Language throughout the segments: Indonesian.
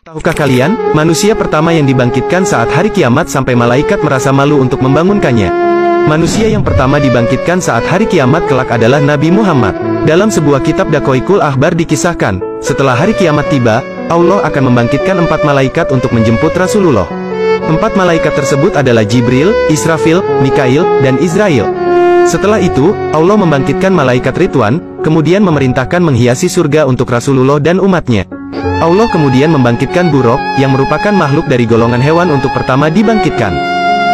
Tahukah kalian, manusia pertama yang dibangkitkan saat hari kiamat sampai malaikat merasa malu untuk membangunkannya? Manusia yang pertama dibangkitkan saat hari kiamat kelak adalah Nabi Muhammad. Dalam sebuah kitab Daqaiqul Akhbar dikisahkan, setelah hari kiamat tiba, Allah akan membangkitkan 4 malaikat untuk menjemput Rasulullah. 4 malaikat tersebut adalah Jibril, Israfil, Mikail, dan Israil. Setelah itu, Allah membangkitkan malaikat Ridwan, kemudian memerintahkan menghiasi surga untuk Rasulullah dan umatnya. Allah kemudian membangkitkan Buraq, yang merupakan makhluk dari golongan hewan untuk pertama dibangkitkan.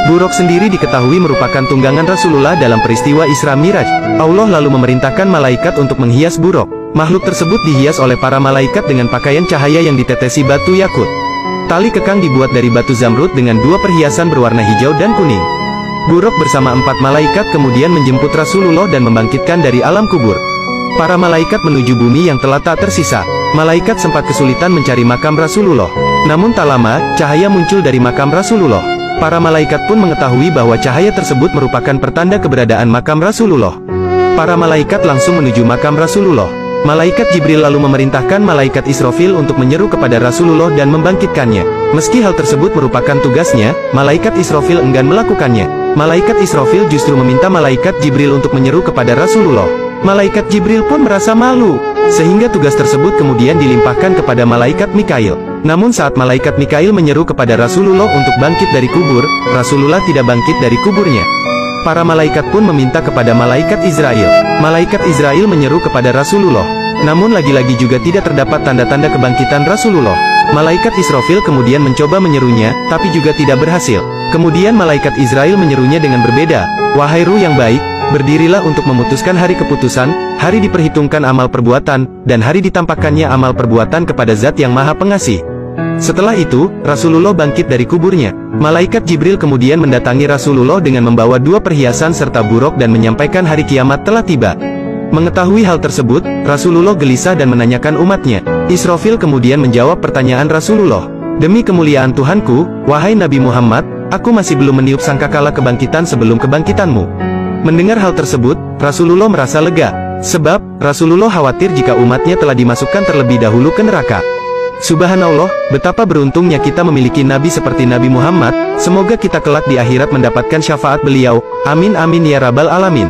Buraq sendiri diketahui merupakan tunggangan Rasulullah dalam peristiwa Isra Miraj. Allah lalu memerintahkan malaikat untuk menghias Buraq. Makhluk tersebut dihias oleh para malaikat dengan pakaian cahaya yang ditetesi batu yakut. Tali kekang dibuat dari batu zamrud dengan 2 perhiasan berwarna hijau dan kuning. Buraq bersama 4 malaikat kemudian menjemput Rasulullah dan membangkitkan dari alam kubur. Para malaikat menuju bumi yang telah tak tersisa. Malaikat sempat kesulitan mencari makam Rasulullah. Namun tak lama, cahaya muncul dari makam Rasulullah. Para malaikat pun mengetahui bahwa cahaya tersebut merupakan pertanda keberadaan makam Rasulullah. Para malaikat langsung menuju makam Rasulullah. Malaikat Jibril lalu memerintahkan malaikat Israfil untuk menyeru kepada Rasulullah dan membangkitkannya. Meski hal tersebut merupakan tugasnya, malaikat Israfil enggan melakukannya. Malaikat Israfil justru meminta malaikat Jibril untuk menyeru kepada Rasulullah. Malaikat Jibril pun merasa malu, sehingga tugas tersebut kemudian dilimpahkan kepada malaikat Mikail. Namun saat malaikat Mikail menyeru kepada Rasulullah untuk bangkit dari kubur, Rasulullah tidak bangkit dari kuburnya. Para malaikat pun meminta kepada malaikat Israil. Malaikat Israil menyeru kepada Rasulullah. Namun lagi-lagi juga tidak terdapat tanda-tanda kebangkitan Rasulullah. Malaikat Israfil kemudian mencoba menyerunya, tapi juga tidak berhasil. Kemudian malaikat Israil menyerunya dengan berbeda. Wahai ruh yang baik, berdirilah untuk memutuskan hari keputusan, hari diperhitungkan amal perbuatan, dan hari ditampakkannya amal perbuatan kepada Zat yang Maha Pengasih. Setelah itu, Rasulullah bangkit dari kuburnya. Malaikat Jibril kemudian mendatangi Rasulullah dengan membawa 2 perhiasan serta Buraq dan menyampaikan hari kiamat telah tiba. Mengetahui hal tersebut, Rasulullah gelisah dan menanyakan umatnya. Israfil kemudian menjawab pertanyaan Rasulullah. Demi kemuliaan Tuhanku, wahai Nabi Muhammad, aku masih belum meniup sangkakala kebangkitan sebelum kebangkitanmu. Mendengar hal tersebut, Rasulullah merasa lega. Sebab, Rasulullah khawatir jika umatnya telah dimasukkan terlebih dahulu ke neraka. Subhanallah, betapa beruntungnya kita memiliki Nabi seperti Nabi Muhammad. Semoga kita kelak di akhirat mendapatkan syafaat beliau. Amin amin ya rabbal alamin.